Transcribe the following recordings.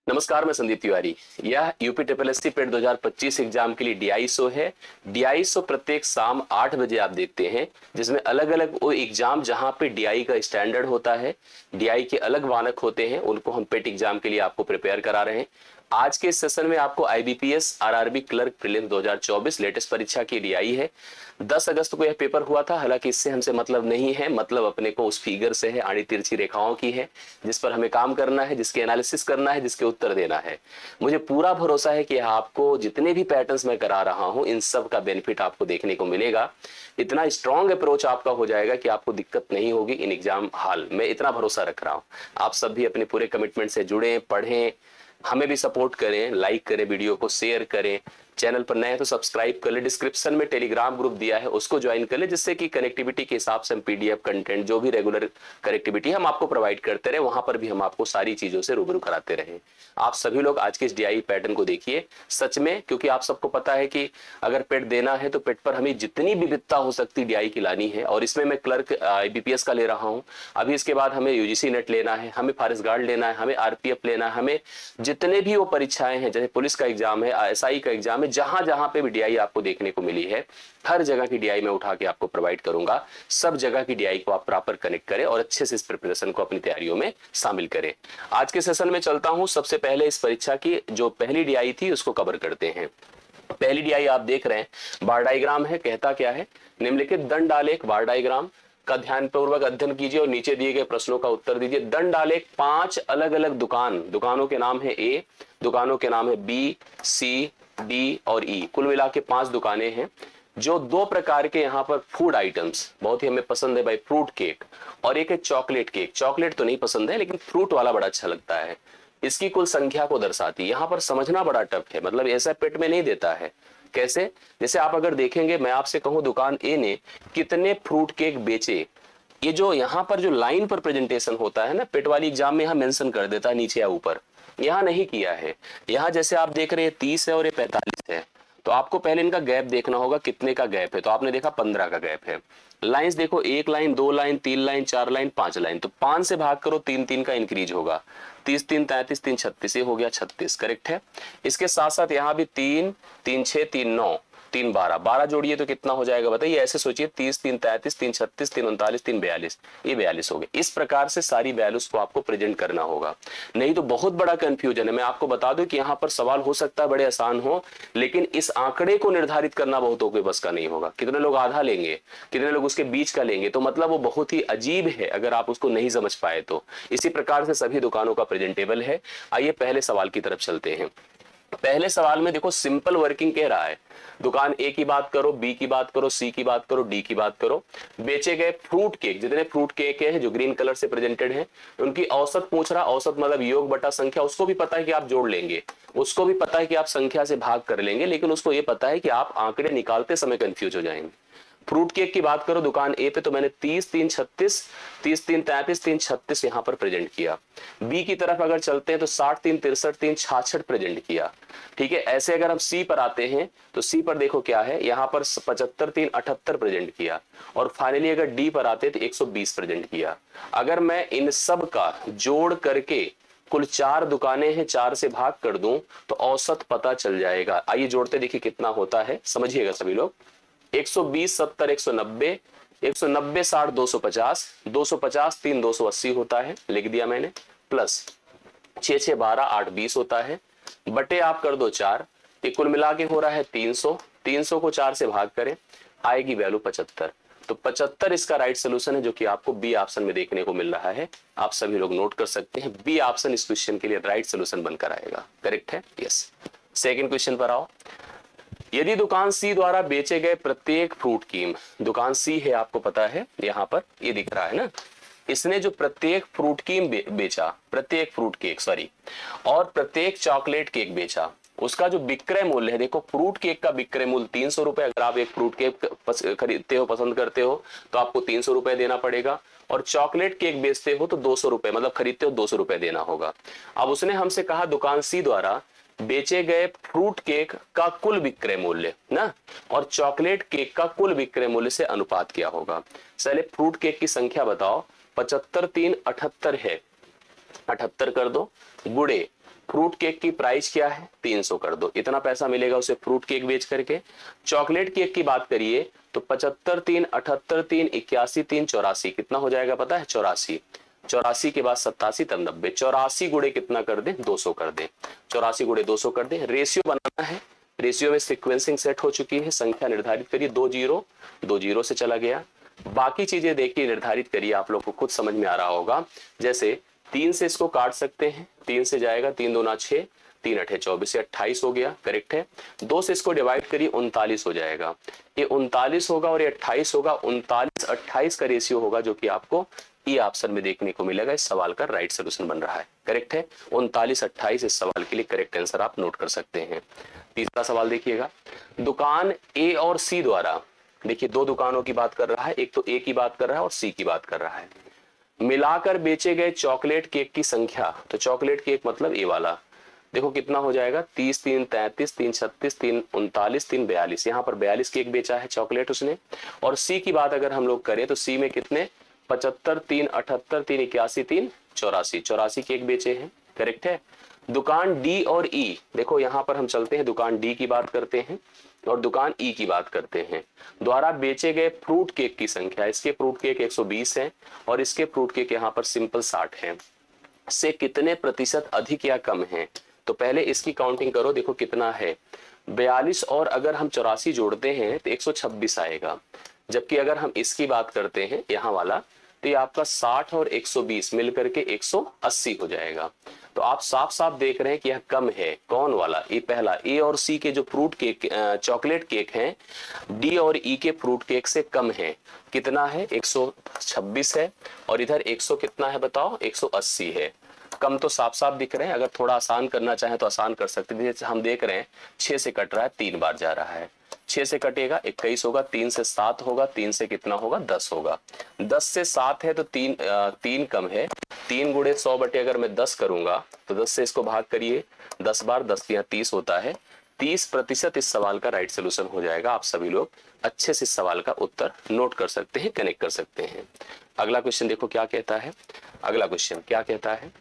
नमस्कार, मैं संदीप तिवारी। यह यूपी ट्रिपल एस सी पेट 2025 एग्जाम के लिए डीआई शो है। डीआई शो प्रत्येक शाम 8 बजे आप देखते हैं, जिसमें अलग अलग वो एग्जाम जहां पे डीआई का स्टैंडर्ड होता है, डीआई के अलग मानक होते हैं, उनको हम पेट एग्जाम के लिए आपको प्रिपेयर करा रहे हैं। आज के इस सेशन में आपको IBPS RRB clerk prelims 2024 latest परीक्षा की डीआई है। 10 अगस्त को यह पेपर हुआ था। हालांकि इससे हमसे मतलब नहीं है, मतलब अपने को उस फिगर से है, आड़ी तिरछी रेखाओं की है, जिस पर हमें काम करना है, जिसके एनालिसिस करना है, जिसके उत्तर देना है। मुझे पूरा भरोसा है कि आपको जितने भी पैटर्न्स मैं करा रहा हूं, इन सब का बेनिफिट आपको देखने को मिलेगा। इतना स्ट्रांग अप्रोच आपका हो जाएगा कि आपको दिक्कत नहीं होगी इन एग्जाम हाल में। इतना भरोसा रख रहा हूं। आप सब भी अपने पूरे कमिटमेंट से जुड़े, पढ़ें, हमें भी सपोर्ट करें, लाइक करें, वीडियो को शेयर करें। चैनल पर नए हैं तो सब्सक्राइब कर ले। डिस्क्रिप्शन में टेलीग्राम ग्रुप दिया है, उसको ज्वाइन कर ले, जिससे कि कनेक्टिविटी के हिसाब से हम पीडीएफ कंटेंट, जो भी रेगुलर कनेक्टिविटी हम आपको प्रोवाइड करते रहे, वहां पर भी हम आपको सारी चीजों से रूबरू कराते रहे। आप सभी लोग आज के इस डीआई पैटर्न को देखिए सच में, क्योंकि आप सबको पता है कि अगर पेट देना है तो पेट पर हमें जितनी विविधता हो सकती डीआई की लानी है। और इसमें मैं क्लर्क आईबीपीएस का ले रहा हूं। अभी इसके बाद हमें यूजीसी नेट लेना है, हमें फॉरेस्ट गार्ड लेना है, हमें आरपीएफ लेना है, हमें जितने भी वो परीक्षाएं हैं, जैसे पुलिस का एग्जाम है, एसआई का एग्जाम है, जहां जहां पे भी डीआई आपको देखने को मिली है, हर जगह की डीआई मैं उठा के आपको प्रोवाइड करूंगा। सब जगह की डीआई को आप प्रॉपर कनेक्ट करें और अच्छे से इस प्रिपरेशन को अपनी तैयारियों में शामिल करें। आज के सेशन में चलता हूं। सबसे पहले इस परीक्षा की जो पहली डीआई थी उसको कवर करते हैं। पहली डीआई आप देख रहे हैं, बार डायग्राम है। कहता क्या है? निम्नलिखित दंड आलेख बार डायग्राम का ध्यानपूर्वक अध्ययन कीजिए और नीचे दिए गए प्रश्नों का उत्तर दीजिए। दंड आलेख 5 अलग अलग दुकानों के नाम है ए, दुकानों के नाम है बी, सी, डी और ई। कुल मिला के 5 दुकानें हैं। जो 2 प्रकार के यहाँ पर फूड आइटम्स बहुत ही हमें पसंद है भाई, फ्रूट केक और एक है चॉकलेट केक। चॉकलेट तो नहीं पसंद है, लेकिन फ्रूट वाला बड़ा अच्छा लगता है। इसकी कुल संख्या को दर्शाती है। यहाँ पर समझना बड़ा टफ है, मतलब ऐसा पेट में नहीं देता है। कैसे? जैसे आप अगर देखेंगे, मैं आपसे कहूं दुकान ए ने कितने फ्रूट केक बेचे, ये जो यहाँ पर जो लाइन पर प्रेजेंटेशन होता है ना, पेट वाली एग्जाम में यहाँ मेंशन कर देता है नीचे या ऊपर, यहाँ नहीं किया है। यहाँ जैसे आप देख रहे हैं 30 है और ये 45 है, तो आपको पहले इनका गैप देखना होगा, कितने का गैप है। तो आपने देखा 15 का गैप है। लाइंस देखो, 1 line, 2 line, 3 line, 4 line, 5 line, तो 5 से भाग करो, 3 का इंक्रीज होगा। 30 3 33, 3 36, ये हो गया 36। करेक्ट है। इसके साथ साथ यहाँ भी 3 3 6 3 9 3 12, 12 जोड़िए तो कितना हो जाएगा बताइए। ऐसे सोचिए, 30 3 33, 3 36, 3 39, 3 42, ये 42 हो गए। इस प्रकार से सारी वैल्यूज को आपको प्रेजेंट करना होगा, नहीं तो बहुत बड़ा कंफ्यूजन है। मैं आपको बता दूं कि यहाँ पर सवाल हो सकता है बड़े आसान हो, लेकिन इस आंकड़े को निर्धारित करना बहुतों के बस का नहीं होगा। कितने लोग आधा लेंगे, कितने लोग उसके बीच का लेंगे, तो मतलब वो बहुत ही अजीब है अगर आप उसको नहीं समझ पाए तो। इसी प्रकार से सभी दुकानों का प्रेजेंटेबल है। आइए पहले सवाल की तरफ चलते हैं। पहले सवाल में देखो, सिंपल वर्किंग कह रहा है। दुकान ए की बात करो, बी की बात करो, सी की बात करो, डी की बात करो। बेचे गए फ्रूट केक, जितने फ्रूट केक हैं जो ग्रीन कलर से प्रेजेंटेड हैं, उनकी औसत पूछ रहा। औसत मतलब योग बटा संख्या। उसको भी पता है कि आप जोड़ लेंगे, उसको भी पता है कि आप संख्या से भाग कर लेंगे, लेकिन उसको ये पता है कि आप आंकड़े निकालते समय कंफ्यूज हो जाएंगे। फ्रूट केक की बात करो दुकान ए पे, तो मैंने 30 3 36, 30 3 33, 3 36 यहां पर प्रेजेंट किया। बी की तरफ अगर चलते हैं तो 60 3 63, 3 66 प्रेजेंट किया। ठीक है। ऐसे अगर हम सी पर आते हैं तो सी पर देखो क्या है, यहां पर 75 3 78 प्रेजेंट किया। और फाइनली अगर डी पर आते तो 120 प्रेजेंट किया। अगर मैं इन सब का जोड़ करके कुल 4 दुकानें हैं, 4 से भाग कर दूं तो औसत पता चल जाएगा। आइए जोड़ते देखिए कितना होता है, समझिएगा सभी लोग। 120 70 190, 190 60 250, 250 3 280 होता है, लिख दिया मैंने। प्लस 6 6 12 8 20 होता है, बटे आप कर दो 4, ये कुल मिला के हो रहा है 300। 300 को 4 से भाग करें, आएगी वैल्यू 75। तो 75 इसका राइट सोल्यूशन है, जो कि आपको बी ऑप्शन में देखने को मिल रहा है। आप सभी लोग नोट कर सकते हैं, बी ऑप्शन इस क्वेश्चन के लिए राइट सोल्यूशन बनकर आएगा। करेक्ट है? यस। सेकंड क्वेश्चन पर आओ। यदि दुकान सी द्वारा बेचे गए प्रत्येक फ्रूट कीम, दुकान सी है आपको पता है, यहां पर ये दिख रहा है ना, इसने जो प्रत्येक फ्रूट कीम बेचा, प्रत्येक फ्रूट केक सॉरी, और प्रत्येक चॉकलेट केक बेचा, उसका जो विक्रय मूल्य है, देखो फ्रूट केक का विक्रय मूल्य 300 रुपए। अगर आप एक फ्रूट केक खरीदते हो, पसंद करते हो, तो आपको 300 रुपए देना पड़ेगा। और चॉकलेट केक बेचते हो तो 200 रुपए, मतलब खरीदते हो 200 रुपए देना होगा। अब उसने हमसे कहा दुकान सी द्वारा बेचे गए फ्रूट केक का कुल विक्रय मूल्य ना, और चॉकलेट केक का कुल विक्रय मूल्य से अनुपात क्या होगा। चले फ्रूट केक की संख्या बताओ। 75 3 78 है, 78 कर दो, गुड़े फ्रूट केक की प्राइस क्या है 300 कर दो, इतना पैसा मिलेगा उसे फ्रूट केक बेच करके। चॉकलेट केक की बात करिए तो 75 3 78 3 81 3 84, कितना हो जाएगा पता है 84, 84 के बाद 87 तब 90, 84 गुणे कितना कर दें 200 कर दें, 84 गुणे 200 कर दें। रेशियो बनाना है, रेशियो में सीक्वेंसिंग सेट हो चुकी है, संख्या निर्धारित करिए, 2 जीरो से चला गया। बाकी चीजें देखिए निर्धारित करिए, आप लोग को खुद समझ में आ रहा होगा। जैसे 3 से इसको काट सकते हैं, 3 से जाएगा 3 दूना 6, 3 अठे 24 से 28 हो गया, करेक्ट है। 2 से इसको डिवाइड करिए 39 हो जाएगा, ये 39 होगा और ये 28 होगा, 39 28 का रेशियो होगा, जो कि आपको ये ऑप्शन में देखने को मिलेगा। इस सवाल का राइट सोल्यूशन बन रहा है, करेक्ट है 39 28 इस सवाल के लिए करेक्ट आंसर आप नोट कर सकते हैं। तीसरा सवाल देखिएगा, दुकान ए और सी द्वारा, देखिए दो दुकानों की बात कर रहा है, एक तो ए की बात कर रहा है और सी की बात कर रहा है, मिलाकर बेचे गए चॉकलेट केक की संख्या, तो चॉकलेट केक मतलब ए वाला, देखो कितना हो जाएगा 30 3 33 3 36 3 39 3 42, यहाँ पर 42 केक बेचा है चॉकलेट उसने। और सी की बात अगर हम लोग करें तो सी में कितने 75 3 78 3 81 3 84, 84 केक बेचे हैं, करेक्ट है। दुकान डी और ई, देखो यहां पर हम चलते हैं, दुकान डी की बात करते हैं और दुकान ई की बात करते हैं, द्वारा बेचे गए फ्रूट केक की संख्या, इसके फ्रूट केक 120 है और इसके फ्रूट केक यहाँ पर सिंपल 60 है, से कितने प्रतिशत अधिक या कम है। तो पहले इसकी काउंटिंग करो, देखो कितना है 42 और अगर हम 84 जोड़ते हैं तो 126 आएगा, जबकि अगर हम इसकी बात करते हैं यहाँ वाला तो ये आपका 60 और 120 मिलकर के 180 हो जाएगा। तो आप साफ साफ देख रहे हैं कि यह कम है, कौन वाला, ये पहला ए और सी के जो फ्रूट केक चॉकलेट केक हैं डी और ई के फ्रूट केक से कम है, कितना है 126 है और इधर 100 कितना है बताओ 180 है, कम तो साफ साफ दिख रहे हैं। अगर थोड़ा आसान करना चाहे तो आसान कर सकते हैं, जैसे हम देख रहे हैं 6 से कट रहा है 3 बार जा रहा है, 6 से कटेगा 21 होगा, 3 से 7 होगा, 3 से कितना होगा 10 होगा, 10 से 7 है तो 3 कम है, 3 गुणे 100 बटे अगर मैं 10 करूंगा तो 10 से इसको भाग करिए, 10 बार 10 या 30 होता है, 30% इस सवाल का राइट सोल्यूशन हो जाएगा। आप सभी लोग अच्छे से इस सवाल का उत्तर नोट कर सकते हैं, कनेक्ट कर सकते हैं। अगला क्वेश्चन देखो क्या कहता है, अगला क्वेश्चन क्या कहता है,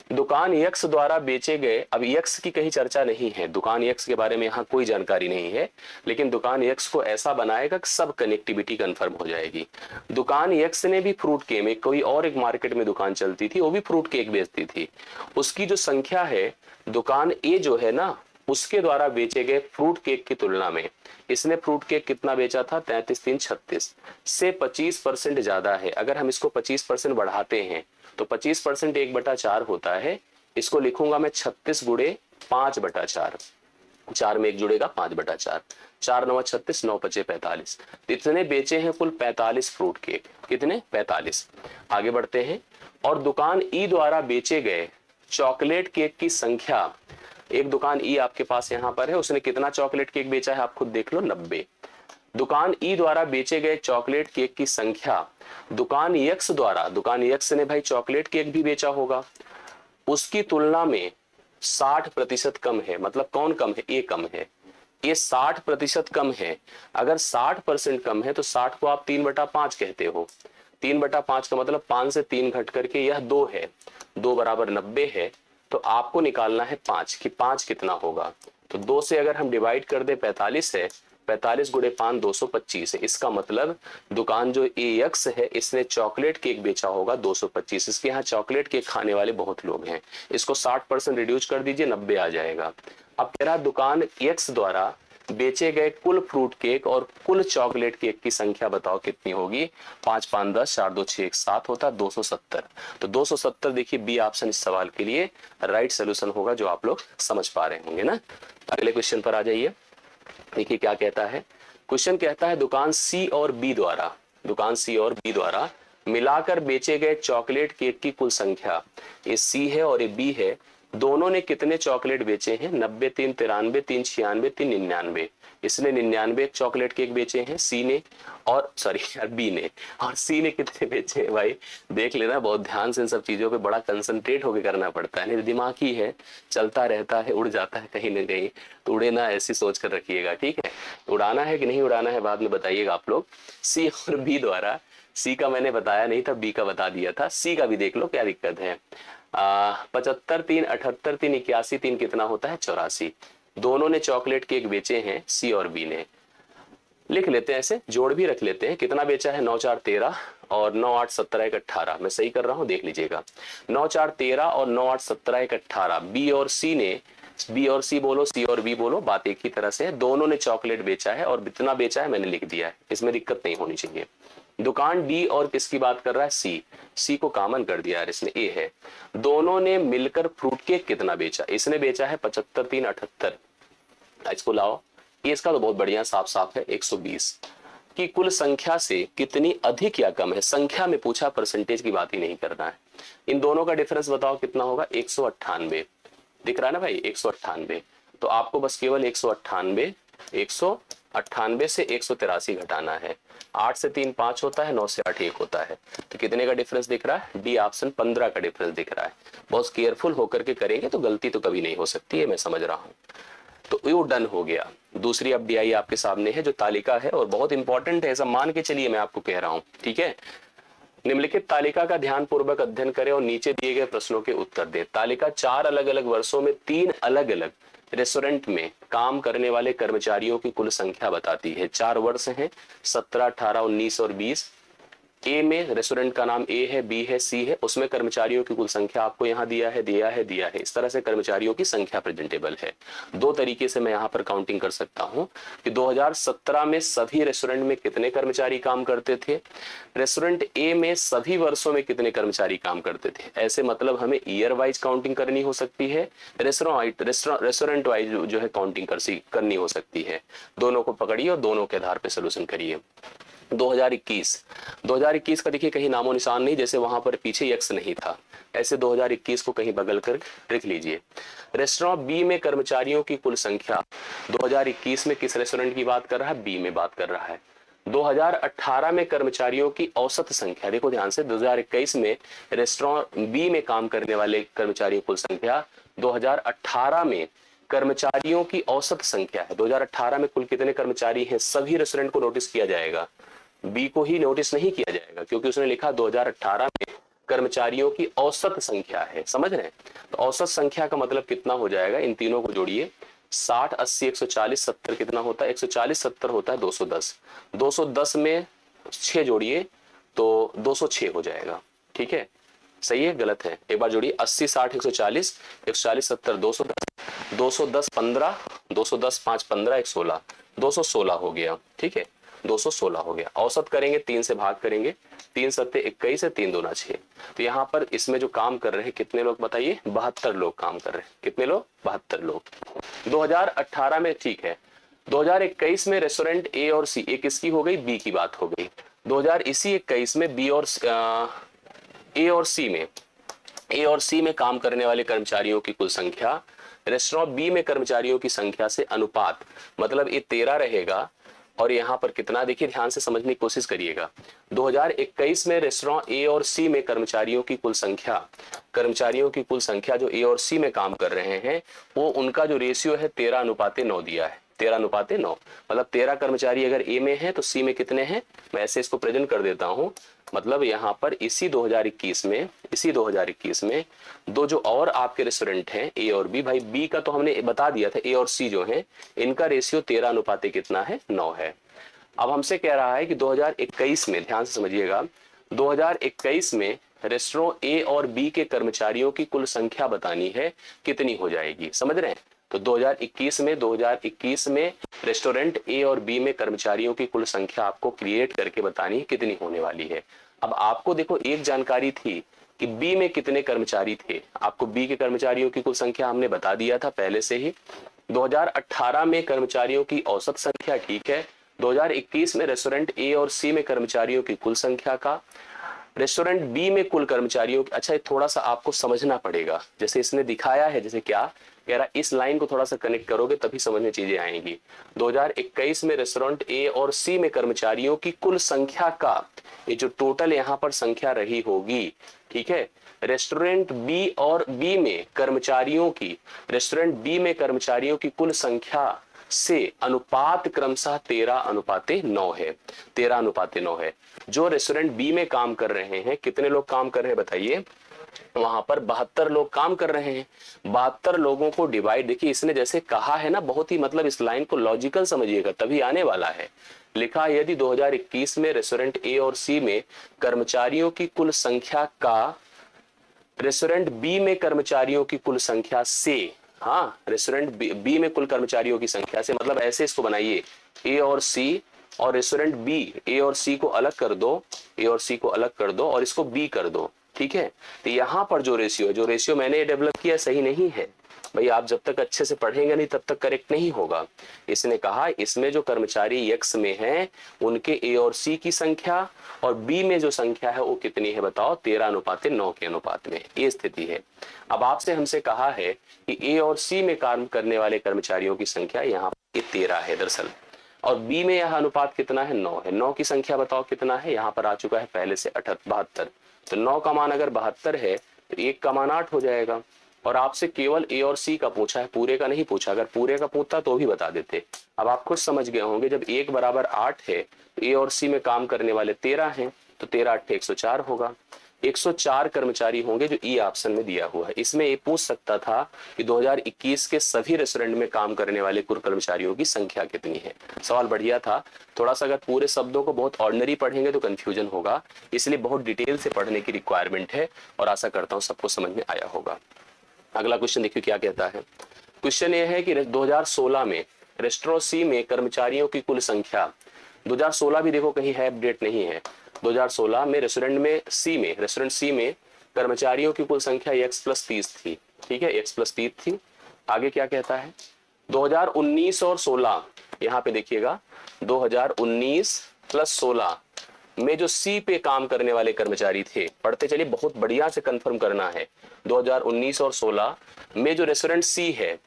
दुकान यक्स द्वारा बेचे गए, अब यक्स की कहीं चर्चा नहीं है, दुकान यक्स के बारे में यहाँ कोई जानकारी नहीं है, लेकिन दुकान यक्स को ऐसा बनाएगा कि सब कनेक्टिविटी कंफर्म हो जाएगी। दुकान यक्स ने भी फ्रूट केक में, कोई और एक मार्केट में दुकान चलती थी, वो भी फ्रूट केक बेचती थी, उसकी जो संख्या है दुकान ए जो है ना उसके द्वारा बेचे गए फ्रूट केक की तुलना में इसने फ्रूट केक कितना बेचा था 33 3 36 से 25% ज्यादा है। अगर हम इसको 25% बढ़ाते हैं तो 25% 1/4 होता है, इसको लिखूंगा मैं 36 गुणे 5/4, 4 में 1 जुड़ेगा 5/4, 4 9 36 9 5 45, इतने बेचे हैं कुल 45 फ्रूट केक, कितने 45। आगे बढ़ते हैं, और दुकान ई द्वारा बेचे गए चॉकलेट केक की संख्या, एक दुकान ई आपके पास यहां पर है, उसने कितना चॉकलेट केक बेचा है आप खुद देख लो 90। दुकान ई द्वारा बेचे गए चॉकलेट केक की संख्या दुकान यक्स द्वारा, दुकान यक्स ने भाई चॉकलेट केक भी बेचा होगा, उसकी तुलना में 60% कम है। मतलब कौन कम है, ये कम है, ये 60% कम है। अगर 60% कम है तो 60 को आप 3/5 कहते हो, 3/5 का मतलब 5 से 3 घट करके यह 2 है, 2 बराबर 90 है, तो आपको निकालना है 5 कि 5 कितना होगा। तो 2 से अगर हम डिवाइड कर दे 45 है, 45 गुणे 5 225 है, इसका मतलब दुकान जो ए एक्स है इसने चॉकलेट केक बेचा होगा 225। इसके यहाँ चॉकलेट केक खाने वाले बहुत लोग हैं, इसको 60% रिड्यूस कर दीजिए 90 आ जाएगा। अब कह रहा दुकान एक्स द्वारा बेचे गए कुल फ्रूट केक और कुल चॉकलेट केक की संख्या बताओ कितनी होगी। 5 5 10 4 2 6 1 7 होता है 270। तो 270 देखिए बी ऑप्शन इस सवाल के लिए राइट सोल्यूशन होगा, जो आप लोग समझ पा रहे होंगे ना। अगले क्वेश्चन पर आ जाइए, देखिए क्या कहता है। क्वेश्चन कहता है दुकान सी और बी द्वारा, दुकान सी और बी द्वारा मिलाकर बेचे गए चॉकलेट केक की कुल संख्या, ये सी है और ये बी है, दोनों ने कितने चॉकलेट बेचे हैं 90 3 93 3 96 3 99। इसने 99 चॉकलेट केक बेचे हैं सी ने, और सॉरी यार बी ने, और सी ने कितने बेचे हैं भाई देख लेना, बहुत ध्यान से इन सब चीजों पे बड़ा कंसंट्रेट होकर करना पड़ता है, नहीं दिमाग ही है चलता रहता है, उड़ जाता है कहीं ना कहीं, तो उड़े ना ऐसी सोच कर रखिएगा, ठीक है। उड़ाना है कि नहीं उड़ाना है बाद में बताइएगा आप लोग। सी और बी द्वारा, सी का मैंने बताया नहीं था, बी का बता दिया था, सी का भी देख लो क्या दिक्कत है। 75 3, 78 3, 81 3 कितना होता है? 84। दोनों ने चॉकलेट केक बेचे हैं, सी और बी ने। लिख लेते हैं, ऐसे जोड़ भी रख लेते हैं। कितना बेचा है? 9 4 13 और 9 8 17 1 18। मैं सही कर रहा हूं, देख लीजिएगा। 9 4 13 और 9 8 17 1 18। बी और सी ने, बी और सी बोलो, सी और बी बोलो, बात एक ही तरह से है। दोनों ने चॉकलेट बेचा है और कितना बेचा है मैंने लिख दिया है, इसमें दिक्कत नहीं होनी चाहिए। दुकान डी और किसकी बात कर रहा है? सी। सी को कॉमन कर दिया यार, इसमें ए है। दोनों ने मिलकर फ्रूट केक कितना बेचा? इसने बेचा है 75 3 78। इसको लाओ, ये इसका तो बहुत बढ़िया साफ साफ है, 120 की कुल संख्या से कितनी अधिक या कम है। संख्या में पूछा, परसेंटेज की बात ही नहीं करना है। इन दोनों का डिफरेंस बताओ कितना होगा? 198। दिख रहा है ना भाई, 198। तो आपको बस केवल 198 से 183 घटाना है। 8 से 3 5 होता है, 9 से 8 1 होता है। तो कितने का डिफरेंस दिख रहा है? डी ऑप्शन 15 का डिफरेंस दिख रहा है। बहुत केयरफुल होकर के करेंगे तो गलती तो कभी नहीं हो सकती है, मैं समझ रहा हूं। तो ये डन हो गया। दूसरी अब डीआई आपके सामने है, जो तालिका है और बहुत इंपॉर्टेंट है, ऐसा मान के चलिए मैं आपको कह रहा हूं, ठीक है। निम्नलिखित तालिका का ध्यानपूर्वक अध्ययन करें और नीचे दिए गए प्रश्नों के उत्तर दें। तालिका 4 अलग अलग वर्षों में 3 अलग अलग रेस्टोरेंट में काम करने वाले कर्मचारियों की कुल संख्या बताती है। 4 वर्ष हैं, 17 18 19 और 20। ए में रेस्टोरेंट का नाम ए है, बी है, सी है, उसमें कर्मचारियों की कुल संख्या आपको यहाँ दिया है। इस तरह से कर्मचारियों की संख्या प्रेजेंटेबल है। दो तरीके से मैं यहाँ पर काउंटिंग कर सकता हूँ कि 2017 में सभी रेस्टोरेंट में कितने कर्मचारी काम करते थे, रेस्टोरेंट ए में सभी वर्षों में कितने कर्मचारी काम करते थे। ऐसे मतलब हमें ईयर वाइज काउंटिंग करनी हो सकती है, रेस्टोरेंट वाइज जो है काउंटिंग करनी हो सकती है। दोनों को पकड़िए और दोनों के आधार पर सोल्यूशन करिए। 2021 का देखिए कहीं नामो निशान नहीं, जैसे वहां पर पीछे एक्स नहीं था, ऐसे 2021 को कहीं बगल कर लिख लीजिए। रेस्टोरेंट बी में कर्मचारियों की कुल संख्या 2021 में किस रेस्टोरेंट की बात कर रहा है? बी में बात कर रहा है। 2018 में कर्मचारियों की औसत संख्या, देखो ध्यान से, 2021 में रेस्टोरेंट बी में काम करने वाले कर्मचारियों की कुल संख्या 2018 में कर्मचारियों की औसत संख्या है। 2018 में कुल कितने कर्मचारी हैं, सभी रेस्टोरेंट को नोटिस किया जाएगा, बी को ही नोटिस नहीं किया जाएगा, क्योंकि उसने लिखा 2018 में कर्मचारियों की औसत संख्या है। समझ रहे हैं? तो औसत संख्या का मतलब कितना हो जाएगा? इन तीनों को जोड़िए, 60 80 140 70 कितना होता है? 140 70 होता है 210। 210 में 6 जोड़िए तो 206 हो जाएगा। ठीक है, सही है गलत है? एक बार जोड़िए, 80 60 140 140 70 210 210 15 210 5 15 116 216 हो गया। ठीक है, 216 हो गया। औसत करेंगे, 3 से भाग करेंगे, 3 सत्ते 21 है, 3 दूना 6। तो यहाँ पर इसमें जो काम कर रहे हैं कितने लोग बताइए? 72 लोग काम कर रहे हैं। कितने लोग? 72 लोग। 2018 में, ठीक है, 2021 में रेस्टोरेंट ए और सी, एक इसकी हो गई, बी की बात हो गई। 2021 में बी और ए और सी में काम करने वाले कर्मचारियों की कुल संख्या रेस्टोरेंट बी में कर्मचारियों की संख्या से अनुपात, मतलब ये 13 रहेगा और यहाँ पर कितना, देखिए ध्यान से समझने की कोशिश करिएगा। 2021 में रेस्टोरेंट ए और सी में कर्मचारियों की कुल संख्या जो ए और सी में काम कर रहे हैं, वो उनका जो रेशियो है 13:9 दिया है। 13:9, मतलब 13 कर्मचारी अगर ए में है तो सी में कितने हैं? मैं ऐसे इसको प्रेजेंट कर देता हूं। मतलब यहाँ पर इसी 2021 में दो जो और आपके रेस्टोरेंट हैं ए और बी, भाई बी का तो हमने बता दिया था, ए और सी जो हैं इनका रेशियो 13 कितना है? 9 है। अब हमसे कह रहा है कि 2021 में, ध्यान से समझिएगा, 2021 में रेस्टोरेंट ए और बी के कर्मचारियों की कुल संख्या बतानी है, कितनी हो जाएगी? समझ रहे हैं? तो 2021 में रेस्टोरेंट ए और बी में कर्मचारियों की कुल संख्या आपको क्रिएट करके बतानी है, कितनी होने वाली है। अब आपको देखो एक जानकारी थी कि बी में कितने कर्मचारी थे, आपको बी के कर्मचारियों की कुल संख्या हमने बता दिया था पहले से ही। 2018 में कर्मचारियों की औसत संख्या, ठीक है। 2021 में रेस्टोरेंट ए और सी में कर्मचारियों की कुल संख्या का, रेस्टोरेंट बी में कुल कर्मचारियों की, अच्छा थोड़ा सा आपको समझना पड़ेगा, जैसे इसने दिखाया है, जैसे क्या कह रहा, इस लाइन को थोड़ा सा कनेक्ट करोगे तभी समझ में चीजें आएंगी। 2021 में रेस्टोरेंट ए और सी में कर्मचारियों की कुल संख्या का, ये जो टोटल यहाँ पर संख्या रही होगी, ठीक है, रेस्टोरेंट बी और बी में कर्मचारियों की, रेस्टोरेंट बी में कर्मचारियों की कुल संख्या से अनुपात क्रमशः 13:9 है। 13:9 है। जो रेस्टोरेंट बी में काम कर रहे हैं, कितने लोग काम कर रहे हैं बताइए? वहां पर 72 लोग काम कर रहे हैं। 72 लोगों को डिवाइड, देखिए इसने जैसे कहा है ना, बहुत ही मतलब इस लाइन को लॉजिकल समझिएगा तभी आने वाला है। लिखा है यदि 2021 में रेस्टोरेंट ए और सी में कर्मचारियों की कुल संख्या का रेस्टोरेंट बी में कर्मचारियों की कुल संख्या से, हाँ रेस्टोरेंट बी में कुल कर्मचारियों की संख्या से, मतलब ऐसे इसको बनाइए ए और सी, और रेस्टोरेंट बी, ए और सी को अलग कर दो, ए और सी को अलग कर दो और इसको बी कर दो, ठीक है। तो यहां पर जो रेशियो है, जो रेशियो मैंने डेवलप किया सही नहीं है भाई, आप जब तक अच्छे से पढ़ेंगे नहीं तब तक करेक्ट नहीं होगा। इसने कहा इसमें जो कर्मचारी एक्स में हैं उनके ए और सी की संख्या और बी में जो संख्या है वो कितनी है बताओ, 13:9 के अनुपात में, ये स्थिति है। अब आपसे हमसे कहा है कि ए और सी में काम करने वाले कर्मचारियों की संख्या यहाँ पर 13 है दरअसल, और बी में यह अनुपात कितना है, 9 है। 9 की संख्या बताओ कितना है, यहाँ पर आ चुका है पहले से 72। तो 9 का मान अगर 72 है तो 1 का मान 8 हो जाएगा। और आपसे केवल ए और सी का पूछा है, पूरे का नहीं पूछा। अगर पूरे का पूछता तो भी बता देते। अब आप खुद समझ गए होंगे, जब 1 बराबर 8 है तो ए और सी में काम करने वाले 13 हैं, तो 13 8 104 होगा। 104 कर्मचारी होंगे जो ई ऑप्शन में दिया हुआ है। इसमें ये पूछ सकता था कि 2021 के सभी रेस्टोरेंट में काम करने वाले कुल कर्मचारियों की संख्या कितनी है। सवाल बढ़िया था। थोड़ा सा अगर पूरे शब्दों को बहुत ऑर्डिनरी पढ़ेंगे तो कंफ्यूजन होगा, इसलिए बहुत डिटेल से पढ़ने की रिक्वायरमेंट है और आशा करता हूँ सबको समझ में आया होगा। अगला क्वेश्चन देखिए क्या कहता है। क्वेश्चन ये है कि 2016 में रेस्टोरेंट सी में कर्मचारियों की कुल संख्या, 2016 भी देखो कहीं है अपडेट नहीं है। 2016 में रेस्टोरेंट सी में कर्मचारियों की कुल संख्या x+30 थी, ठीक है, x+30 थी। आगे क्या कहता है, 2019 और 16, यहाँ पे देखिएगा 2019 + 16 में जो सी पे काम करने वाले कर्मचारी थे, पढ़ते चलिए बहुत बढ़िया से कंफर्म करना है। 2019 और 16 में जो रेस्टोरेंट सी है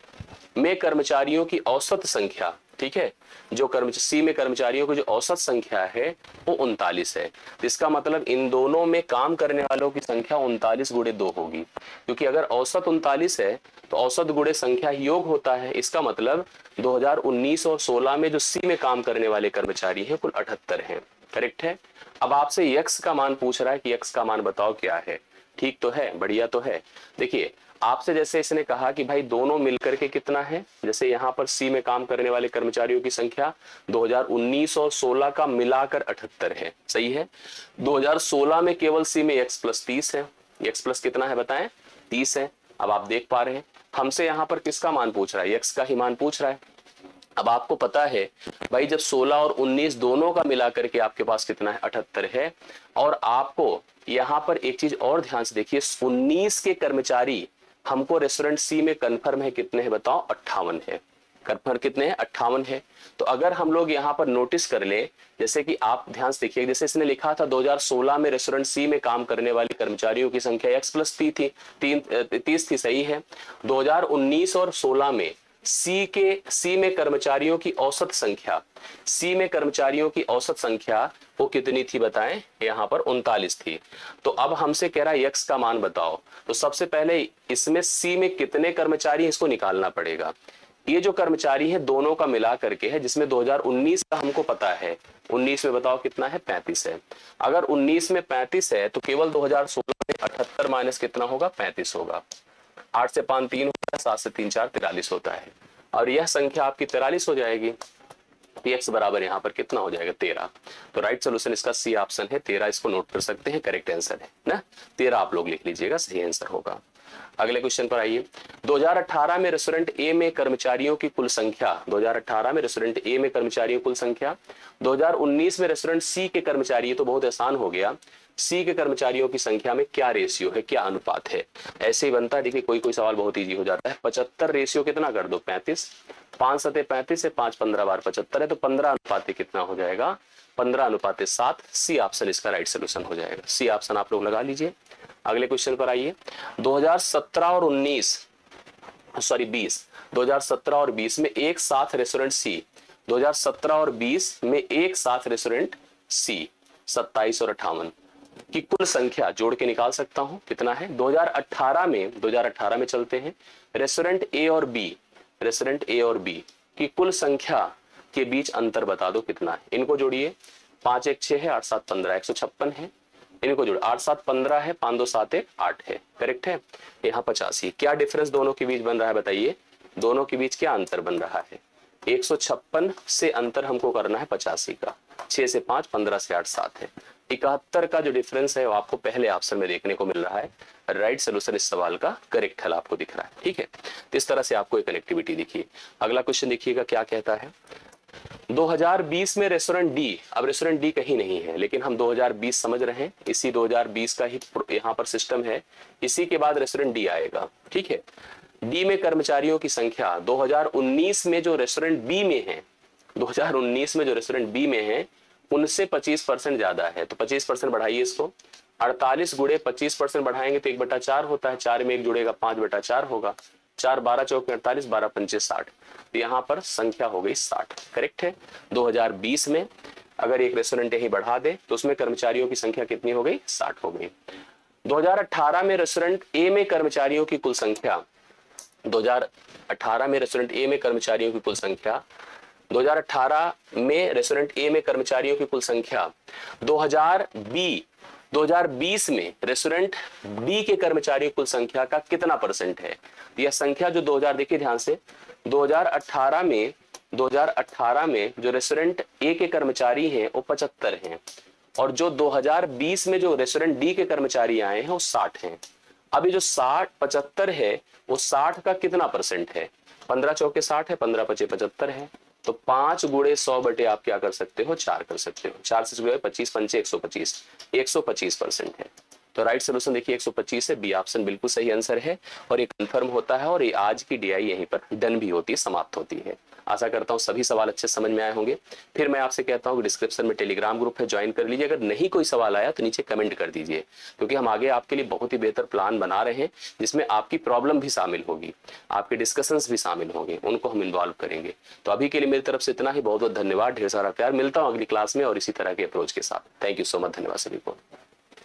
में कर्मचारियों की औसत संख्या, ठीक है, जो सी में कर्मचारियों की जो औसत संख्या है वो 39 है। इसका मतलब इन दोनों में काम करने वालों की संख्या 39 × 2 होगी, क्योंकि अगर औसत 39 है तो औसत गुणे संख्या योग होता है। इसका मतलब 2019 और 16 में जो सी में काम करने वाले कर्मचारी हैं कुल 78 हैं। करेक्ट है। अब आपसे यक्स का मान पूछ रहा है कि यक्स का मान बताओ क्या है। ठीक तो है, बढ़िया तो है। देखिए आपसे जैसे इसने कहा कि भाई दोनों मिलकर के कितना है, जैसे यहाँ पर सी में काम करने वाले कर्मचारियों की संख्या 2019 और 16 का मिलाकर 78 है, सही है। 2016 में केवल सी में x+30 है, x+ कितना है बताएं, 30 है। अब आप देख पा रहे हैं हमसे यहाँ पर किसका मान पूछ रहा है, x का ही मान पूछ रहा है। अब आपको पता है भाई जब 16 और 19 दोनों का मिलाकर के आपके पास कितना है, 78 है। और आपको यहाँ पर एक चीज और ध्यान से देखिए, 19 के कर्मचारी हमको रेस्टोरेंट सी में कंफर्म है कितने हैं बताओ, 58 है। कंफर्म कितने हैं, 58 है। तो अगर हम लोग यहाँ पर नोटिस कर ले, जैसे कि आप ध्यान से देखिए, जैसे इसने लिखा था 2016 में रेस्टोरेंट सी में काम करने वाले कर्मचारियों की संख्या x+30 थी, 30 थी, सही है। 2019 और 16 में सी में कर्मचारियों की औसत संख्या, सी में कर्मचारियों की औसत संख्या वो कितनी थी बताएं, यहाँ पर 39 थी। तो अब हमसे कह रहा है यक्स का मान बताओ। तो सबसे पहले इसमें सी में कितने कर्मचारी इसको निकालना पड़ेगा। ये जो कर्मचारी है दोनों का मिला करके है, जिसमें 2019 का हमको पता है, 19 में बताओ कितना है, 35 है। अगर 19 में 35 है तो केवल 2016 में 78 माइनस कितना होगा, 35 होगा। 8 से 5 3 होता है, 7 से 3 4 43 होता है। और यह संख्या आपकी 43 हो जाएगी। x बराबर यहाँ पर कितना हो जाएगा, 13। तो राइट सोल्यूशन इसका सी ऑप्शन है, 13। इसको नोट कर सकते हैं, करेक्ट आंसर है ना, 13 आप लोग लिख लीजिएगा, सही आंसर होगा। अगले क्वेश्चन पर आइए। 2018 में रेस्टोरेंट ए में कर्मचारियों की कुल संख्या, 2018 में रेस्टोरेंट ए में कर्मचारियों की कुल संख्या, 2019 में रेस्टोरेंट सी के कर्मचारी, तो बहुत आसान हो गया, सी के कर्मचारियों की संख्या में क्या रेशियो है, क्या अनुपात है। ऐसे ही बनता है, देखिए कोई कोई सवाल बहुत इजी हो जाता है। 75 रेशियो कितना कर दो, 35, 5 × 7 = 35 है, 5 15 बार 75 है, तो 15 कितना हो जाएगा, 15:7। सी ऑप्शन इसका राइट सोल्यूशन हो जाएगा। सी ऑप्शन आप लोग लगा लीजिए। अगले क्वेश्चन पर आइए। 2017 और 2017 और 20 में एक साथ रेस्टोरेंट सी, 2017 और 20 में एक साथ रेस्टोरेंट सी 27 और 58 की कुल संख्या जोड़ के निकाल सकता हूं कितना है। 2018 में चलते हैं। रेस्टोरेंट ए और बी की कुल संख्या के बीच अंतर बता दो कितना है। इनको जोड़िए, 5 × 1 = 6 है, 8 × 7 = 15, 156 है। इनको जोड़ 8 7 15 है, 5 2 7 1 8 है, करेक्ट है। यहाँ 85, क्या डिफरेंस दोनों के बीच बन रहा है बताइए, दोनों के बीच क्या अंतर बन रहा है, 156 से अंतर हमको करना है 85 का, 6 से 5 15 से 8 7 है, 71 का जो डिफरेंस है वो आपको पहले ऑप्शन में देखने को मिल रहा है। राइट सोल्यूशन इस सवाल का करेक्ट हल आपको दिख रहा है, ठीक है। तो इस तरह से आपको एक कनेक्टिविटी दिखिए। अगला क्वेश्चन देखिएगा क्या कहता है, 2020 में रेस्टोरेंट डी, अब रेस्टोरेंट डी कहीं नहीं है लेकिन हम 2020 समझ रहे हैं, इसी 2020 का ही यहाँ पर सिस्टम है, इसी के बाद रेस्टोरेंट डी आएगा, ठीक है। डी में कर्मचारियों की संख्या 2019 में जो रेस्टोरेंट बी में है, 2019 में जो रेस्टोरेंट बी में है उनसे 25% ज्यादा है, तो 25% बढ़ाइए इसको, 48 गुणे 25% बढ़ाएंगे तो 1/4 होता है, 4 में 1 जुड़ेगा 5/4 होगा, 4 12 चौके 48, 12 पंचे 60, तो यहाँ पर संख्या हो गई 60, करेक्ट है। 2020 में अगर एक रेस्टोरेंट यही बढ़ा दे तो उसमें कर्मचारियों की संख्या कितनी हो गई, 60 हो गई। 2018 में रेस्टोरेंट ए में कर्मचारियों की कुल संख्या, 2018 में रेस्टोरेंट ए में कर्मचारियों की कुल संख्या, 2018 में रेस्टोरेंट ए में कर्मचारियों की कुल संख्या 2020 में रेस्टोरेंट डी के कर्मचारियों की कुल संख्या का कितना परसेंट है। यह संख्या जो 2000, देखिए ध्यान से, 2018 में जो रेस्टोरेंट ए के कर्मचारी हैं वो 75 हैं और जो 2020 में जो रेस्टोरेंट डी के कर्मचारी आए हैं वो 60 हैं। अभी जो 75 है वो 60 का कितना परसेंट है, 15 चौके 60 है, 15 पचे 75 है, तो 5 गुणे 100 बटे आप क्या कर सकते हो, 4 कर सकते हो, 4 से गुणे 25 पंचे 125, 125% है। तो राइट सोल्यूशन देखिए 125 है, बी ऑप्शन बिल्कुल सही आंसर है और ये कंफर्म होता है और ये आज की डीआई यहीं पर डन भी होती है, समाप्त होती है। आशा करता हूं सभी सवाल अच्छे समझ में आए होंगे। फिर मैं आपसे कहता हूं कि डिस्क्रिप्शन में टेलीग्राम ग्रुप है, ज्वाइन कर लीजिए। अगर नहीं कोई सवाल आया तो नीचे कमेंट कर दीजिए, क्योंकि हम आगे आपके लिए बहुत ही बेहतर प्लान बना रहे हैं जिसमें आपकी प्रॉब्लम भी शामिल होगी, आपके डिस्कशंस भी शामिल होंगे, उनको हम इन्वॉल्व करेंगे। तो अभी के लिए मेरी तरफ से इतना ही, बहुत बहुत धन्यवाद, ढेर सारा प्यार, मिलता हूँ अगली क्लास में और इसी तरह के अप्रोच के साथ। थैंक यू सो मच, धन्यवाद सभी को।